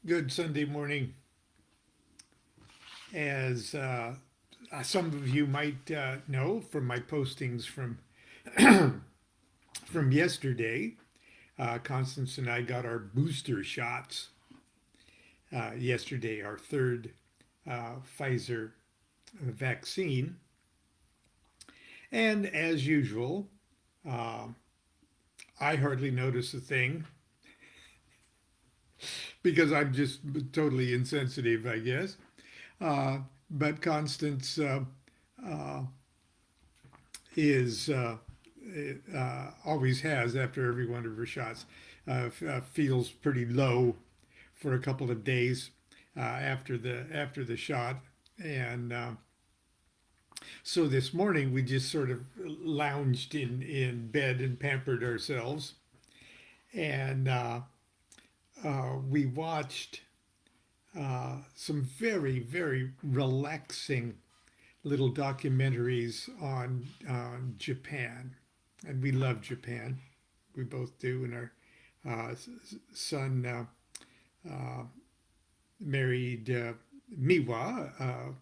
Good Sunday morning. As some of you might know from my postings from yesterday, Constance and I got our booster shots yesterday, our third Pfizer vaccine. And as usual, uh, I hardly notice a thing because I'm just totally insensitive, I guess. Uh, but Constance uh, is always has after every one of her shots. Feels pretty low for a couple of days after the shot, and so this morning we just sort of lounged in bed and pampered ourselves, and we watched some very relaxing little documentaries on Japan, and we love Japan. We both do, and our son uh, married Miwa, a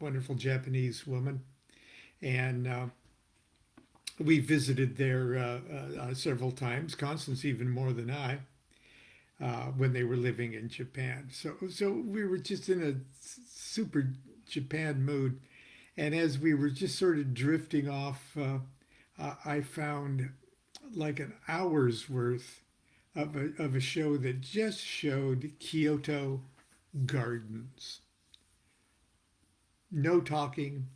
wonderful Japanese woman, and we visited there several times. Constance even more than I. When they were living in Japan, so we were just in a super Japan mood, and as we were just sort of drifting off, I found like an hour's worth of a show that just showed Kyoto gardens. No talking,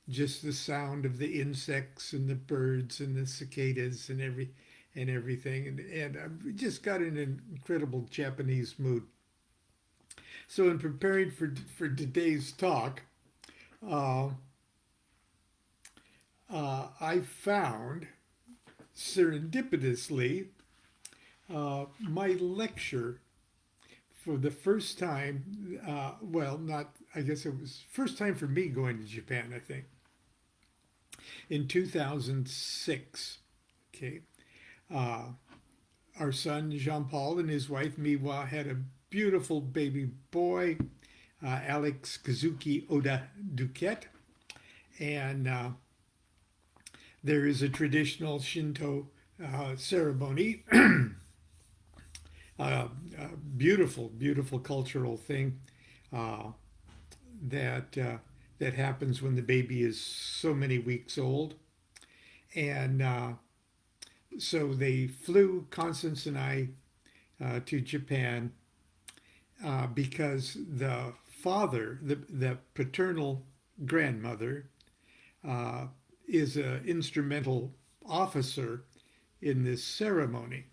just the sound of the insects and the birds and the cicadas and everything, and I just got in an incredible Japanese mood. So in preparing for today's talk, uh, I found serendipitously my lecture for the first time. Well, not, I guess it was first time for me going to Japan, I think, in 2006. Okay. Uh, our son Jean Paul and his wife Miwa had a beautiful baby boy, Alex Kazuki Oda DuQuette, and there is a traditional Shinto ceremony, beautiful cultural thing uh, that happens when the baby is so many weeks old, and so they flew Constance and I to Japan because the father, the paternal grandmother, uh, is an instrumental officer in this ceremony.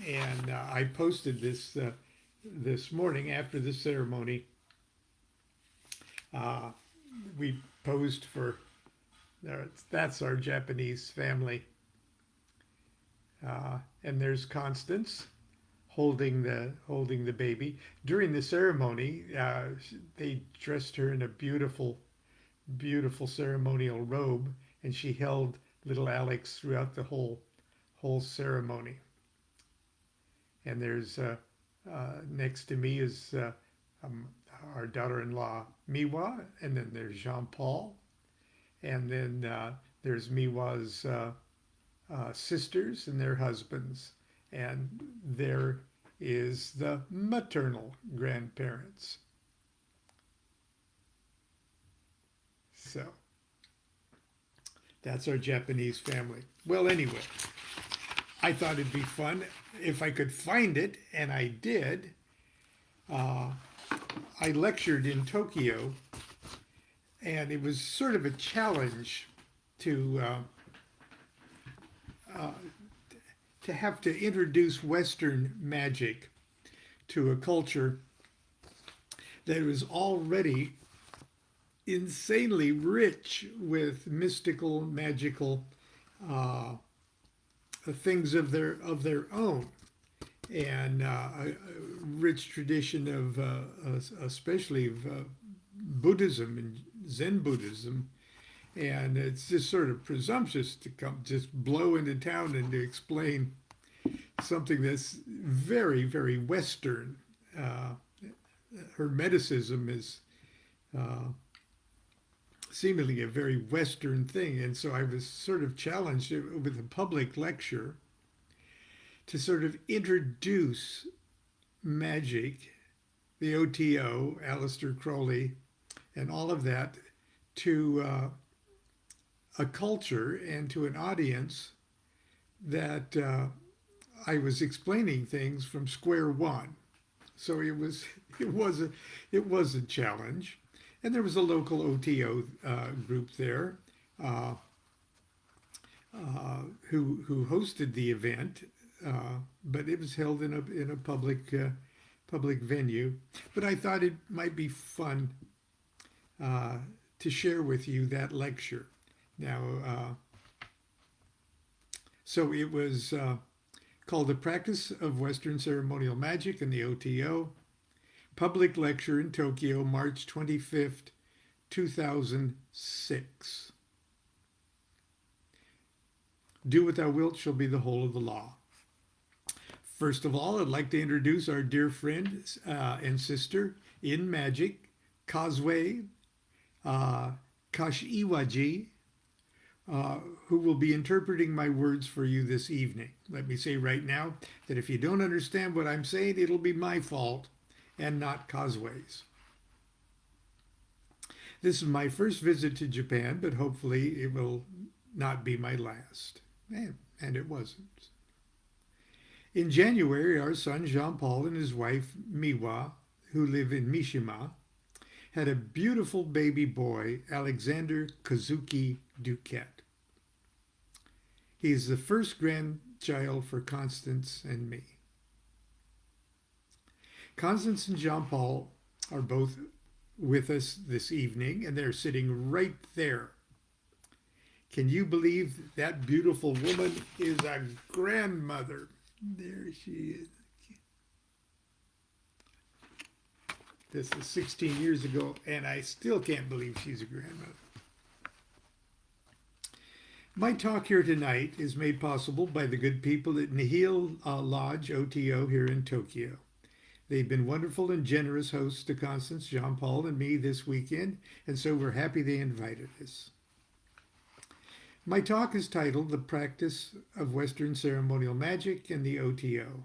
And I posted this morning after the ceremony. Uh, we posed for that's our Japanese family. And there's Constance holding the baby. During the ceremony, they dressed her in a beautiful ceremonial robe, and she held little Alex throughout the whole ceremony. And there's next to me is um, our daughter-in-law Miwa, and then there's Jean Paul, and then there's Miwa's sisters and their husbands, and there is the maternal grandparents. So that's our Japanese family. Well, anyway, I thought it'd be fun if I could find it, and I did. Uh, I lectured in Tokyo, and it was sort of a challenge to uh, to have to introduce Western magic to a culture that was already insanely rich with mystical, magical things of their own, and a rich tradition of especially of Buddhism and Zen Buddhism. And it's just sort of presumptuous to come just blow into town and to explain something that's very Western Hermeticism is seemingly a very Western thing. And so I was sort of challenged with a public lecture to sort of introduce magic, the OTO, Aleister Crowley, and all of that to a culture and to an audience that I was explaining things from square one. So it was a challenge, and there was a local OTO group there who hosted the event, but it was held in a public venue. But I thought it might be fun to share with you that lecture. Now, so it was called The Practice of Western Ceremonial Magic and the OTO, public lecture in Tokyo, March 25th, 2006. Do what thou wilt shall be the whole of the law. First of all, I'd like to introduce our dear friend and sister in magic, Kazue Kashiwaji, who will be interpreting my words for you this evening. Let me say right now that if you don't understand what I'm saying, it'll be my fault and not Kazue's. This is my first visit to Japan, but hopefully it will not be my last. And it wasn't. In January, our son Jean-Paul and his wife Miwa, who live in Mishima, had a beautiful baby boy, Alexander Kazuki DuQuette. He is the first grandchild for Constance and me. Constance and Jean-Paul are both with us this evening, and they're sitting right there. Can you believe that beautiful woman is a grandmother? There she is. This is 16 years ago, and I still can't believe she's a grandmother. My talk here tonight is made possible by the good people at Nihil Lodge OTO here in Tokyo. They've been wonderful and generous hosts to Constance, Jean-Paul, and me this weekend, and so we're happy they invited us. My talk is titled The Practice of Western Ceremonial Magic and the OTO.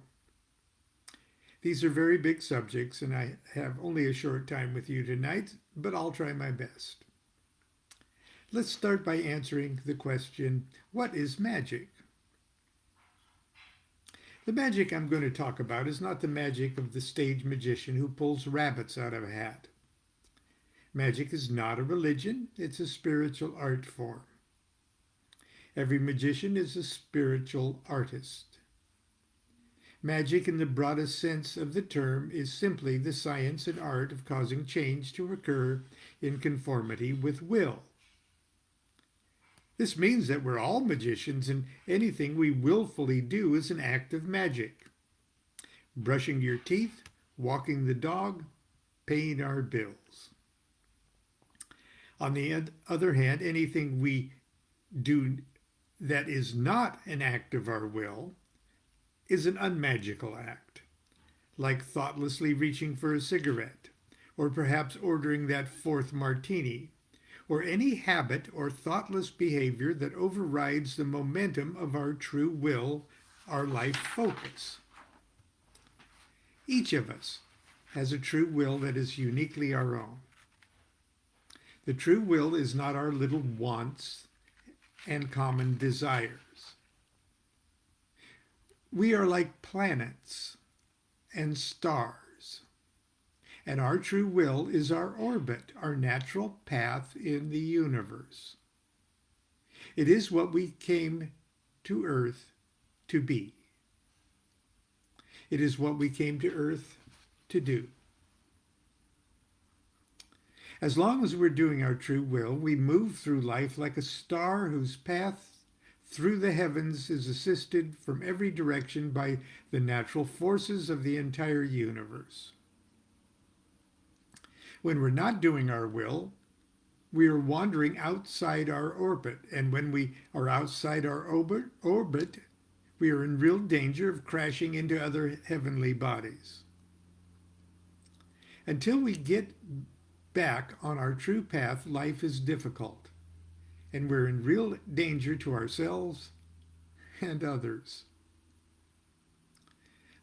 These are very big subjects, and I have only a short time with you tonight, but I'll try my best. Let's start by answering the question, what is magic? The magic I'm going to talk about is not the magic of the stage magician who pulls rabbits out of a hat. Magic is not a religion, it's a spiritual art form. Every magician is a spiritual artist. Magic in the broadest sense of the term is simply the science and art of causing change to occur in conformity with will. This means that we're all magicians, and anything we willfully do is an act of magic. Brushing your teeth, walking the dog, paying our bills. On the other hand, anything we do that is not an act of our will is an unmagical act, like thoughtlessly reaching for a cigarette, or perhaps ordering that fourth martini, or any habit or thoughtless behavior that overrides the momentum of our true will, our life focus. Each of us has a true will that is uniquely our own. The true will is not our little wants and common desires. We are like planets and stars, and our true will is our orbit, our natural path in the universe. It is what we came to Earth to be. It is what we came to Earth to do. As long as we're doing our true will, we move through life like a star whose path through the heavens is assisted from every direction by the natural forces of the entire universe. When we're not doing our will, we are wandering outside our orbit, and when we are outside our orbit, we are in real danger of crashing into other heavenly bodies. Until we get back on our true path, life is difficult, and we're in real danger to ourselves and others.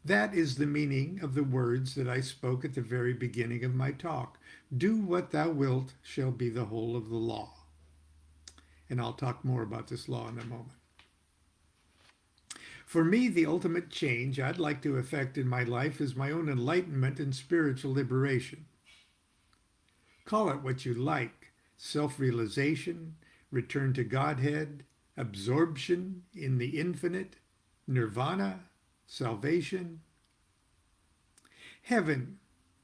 That is the meaning of the words that I spoke at the very beginning of my talk. Do what thou wilt shall be the whole of the law. And I'll talk more about this law in a moment. For me, the ultimate change I'd like to effect in my life is my own enlightenment and spiritual liberation. Call it what you like: self-realization, return to Godhead, absorption in the infinite, nirvana, salvation. Heaven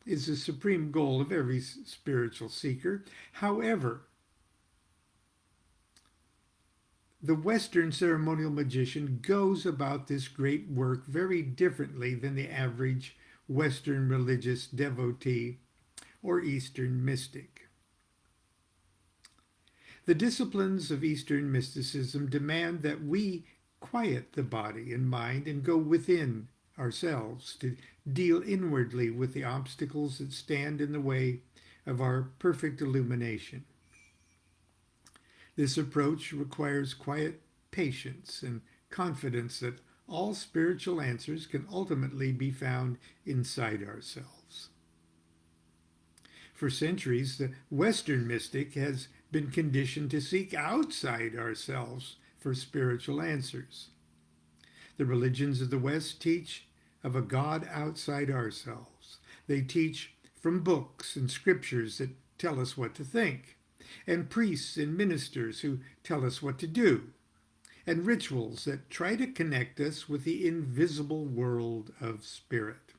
is the supreme goal of every spiritual seeker. However, the Western ceremonial magician goes about this great work very differently than the average Western religious devotee or Eastern mystic. The disciplines of Eastern mysticism demand that we quiet the body and mind and go within ourselves to deal inwardly with the obstacles that stand in the way of our perfect illumination. This approach requires quiet patience and confidence that all spiritual answers can ultimately be found inside ourselves. For centuries, the Western mystic has been conditioned to seek outside ourselves for spiritual answers. The religions of the West teach of a God outside ourselves. They teach from books and scriptures that tell us what to think, and priests and ministers who tell us what to do, and rituals that try to connect us with the invisible world of spirit.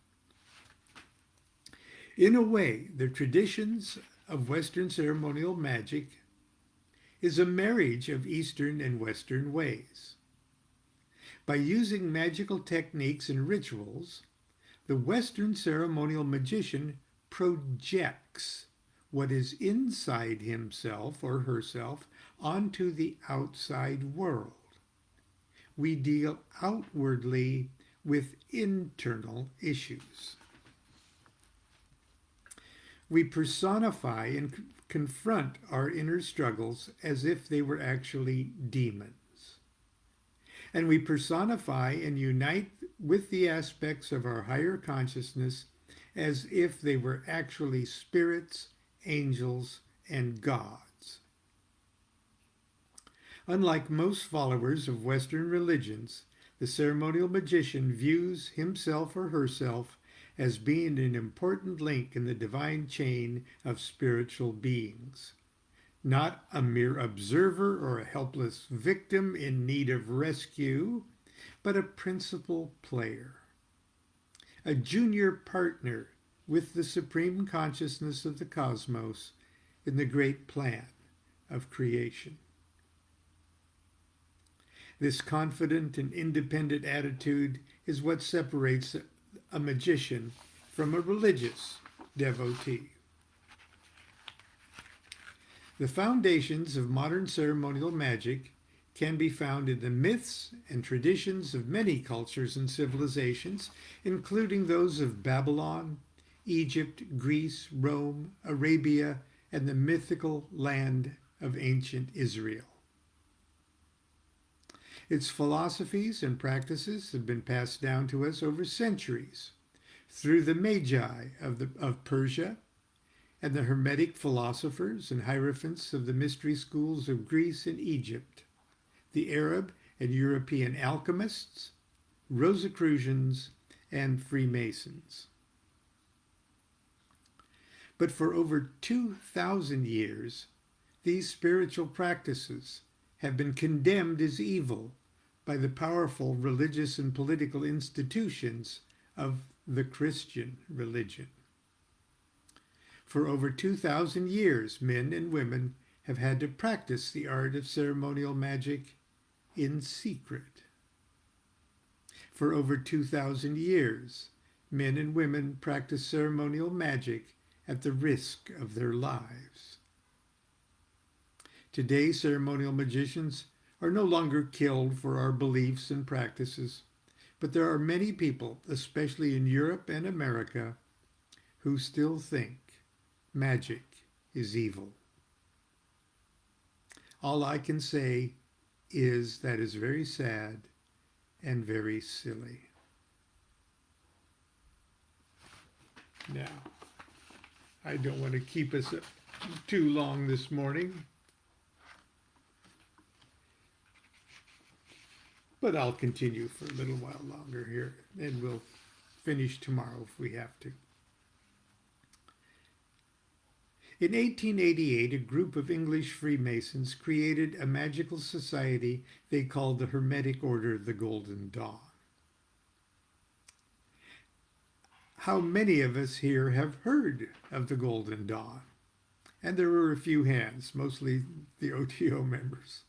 In a way, the traditions of Western ceremonial magic is a marriage of Eastern and Western ways. By using magical techniques and rituals, the Western ceremonial magician projects what is inside himself or herself onto the outside world. We deal outwardly with internal issues. We personify and confront our inner struggles as if they were actually demons. And we personify and unite with the aspects of our higher consciousness as if they were actually spirits, angels, and gods. Unlike most followers of Western religions, the ceremonial magician views himself or herself as being an important link in the divine chain of spiritual beings, not a mere observer or a helpless victim in need of rescue, but a principal player, a junior partner with the supreme consciousness of the cosmos in the great plan of creation. This confident and independent attitude is what separates a magician from a religious devotee. The foundations of modern ceremonial magic can be found in the myths and traditions of many cultures and civilizations, including those of Babylon, Egypt, Greece, Rome, Arabia, and the mythical land of ancient Israel. Its philosophies and practices have been passed down to us over centuries through the Magi of Persia and the Hermetic philosophers and hierophants of the mystery schools of Greece and Egypt, the Arab and European alchemists, Rosicrucians, and Freemasons. But for over 2,000 years, these spiritual practices have been condemned as evil by the powerful religious and political institutions of the Christian religion. For over 2,000 years, men and women have had to practice the art of ceremonial magic in secret. For over 2,000 years, men and women practice ceremonial magic at the risk of their lives. Today, ceremonial magicians are no longer killed for our beliefs and practices, but there are many people, especially in Europe and America, who still think magic is evil. All I can say is that is very sad and very silly. Now, I don't want to keep us too long this morning, but I'll continue for a little while longer here, and we'll finish tomorrow if we have to. In 1888, a group of English Freemasons created a magical society they called the Hermetic Order of the Golden Dawn. How many of us here have heard of the Golden Dawn? And there were a few hands, mostly the OTO members.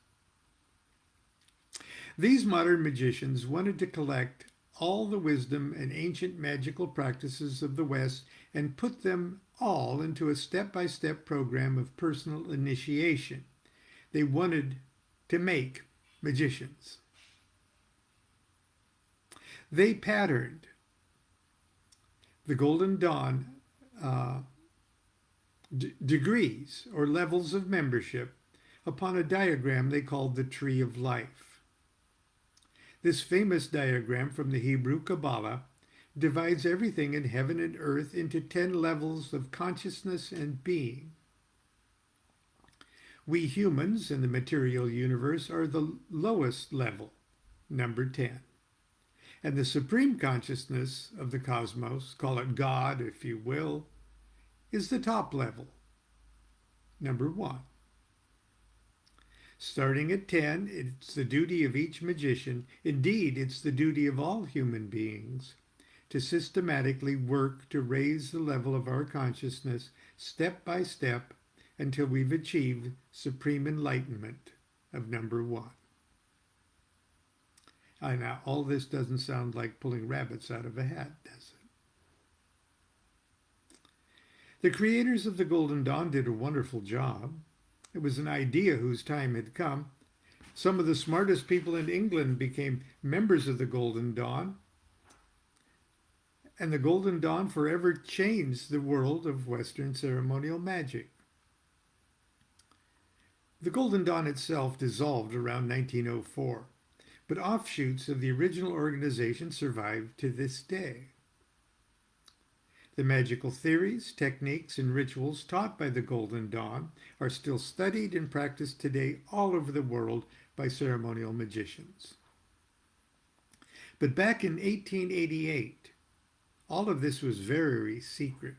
These modern magicians wanted to collect all the wisdom and ancient magical practices of the West and put them all into a step-by-step program of personal initiation. They wanted to make magicians. They patterned the Golden Dawn degrees or levels of membership upon a diagram they called the Tree of Life. This famous diagram from the Hebrew Kabbalah divides everything in heaven and earth into 10 levels of consciousness and being. We humans in the material universe are the lowest level, number 10. And the supreme consciousness of the cosmos, call it God if you will, is the top level, number 1. Starting at 10, it's the duty of each magician, indeed it's the duty of all human beings, to systematically work to raise the level of our consciousness step by step until we've achieved supreme enlightenment of number 1. Now, all this doesn't sound like pulling rabbits out of a hat, does it? The creators of the Golden Dawn did a wonderful job. It was an idea whose time had come. Some of the smartest people in England became members of the Golden Dawn, and the Golden Dawn forever changed the world of Western ceremonial magic. The Golden Dawn itself dissolved around 1904, but offshoots of the original organization survive to this day. The magical theories, techniques, and rituals taught by the Golden Dawn are still studied and practiced today all over the world by ceremonial magicians. But back in 1888, all of this was very secret,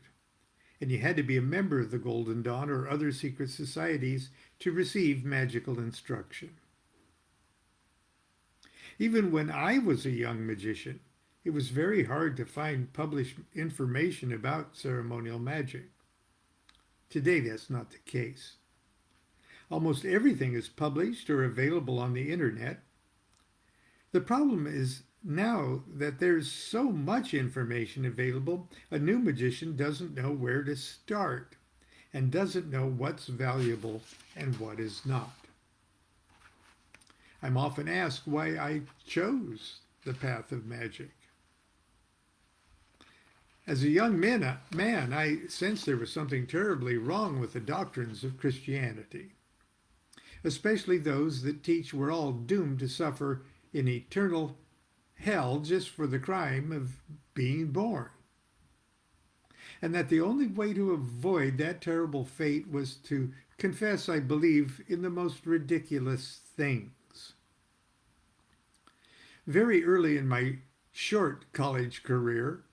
and you had to be a member of the Golden Dawn or other secret societies to receive magical instruction. Even when I was a young magician, it was very hard to find published information about ceremonial magic. Today, that's not the case. Almost everything is published or available on the internet. The problem is now that there's so much information available, a new magician doesn't know where to start and doesn't know what's valuable and what is not. I'm often asked why I chose the path of magic. As a young man, I sensed there was something terribly wrong with the doctrines of Christianity, especially those that teach we're all doomed to suffer in eternal hell just for the crime of being born, and that the only way to avoid that terrible fate was to confess I believe in the most ridiculous things. Very early in my short college career,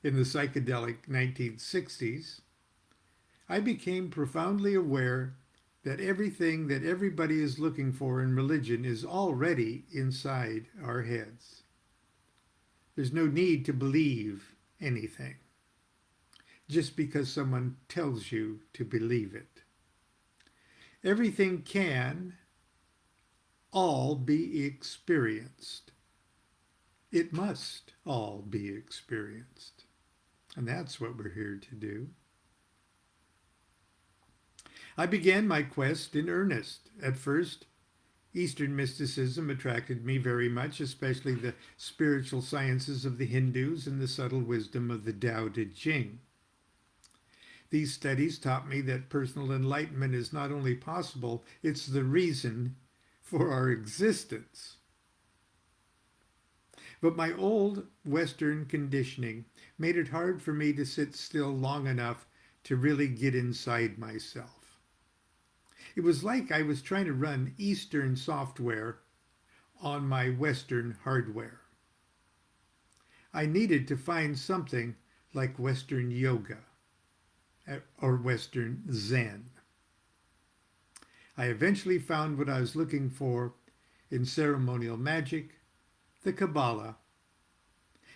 in the psychedelic 1960s, I became profoundly aware that everything that everybody is looking for in religion is already inside our heads. There's no need to believe anything just because someone tells you to believe it. Everything can all be experienced. It must all be experienced. And that's what we're here to do. I began my quest in earnest. At first, Eastern mysticism attracted me very much, especially the spiritual sciences of the Hindus and the subtle wisdom of the Tao Te Ching. These studies taught me that personal enlightenment is not only possible, it's the reason for our existence. But my old Western conditioning made it hard for me to sit still long enough to really get inside myself. It was like I was trying to run Eastern software on my Western hardware. I needed to find something like Western yoga or Western Zen. I eventually found what I was looking for in Ceremonial Magick, the Kabbalah,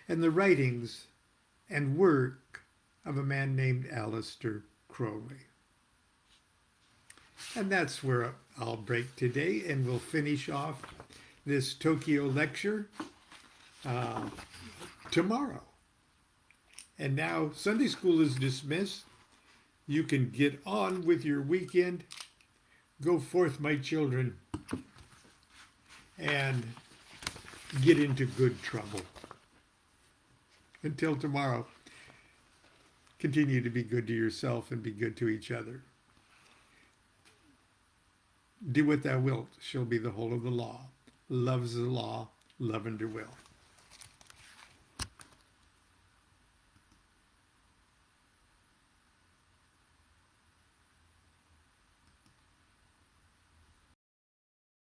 and the writings and work of a man named Aleister Crowley. And that's where I'll break today, and we'll finish off this Tokyo lecture tomorrow. And now Sunday school is dismissed. You can get on with your weekend. Go forth, my children, and get into good trouble. Until tomorrow, continue to be good to yourself and be good to each other. Do what thou wilt shall be the whole of the law. Love's the law, love under will.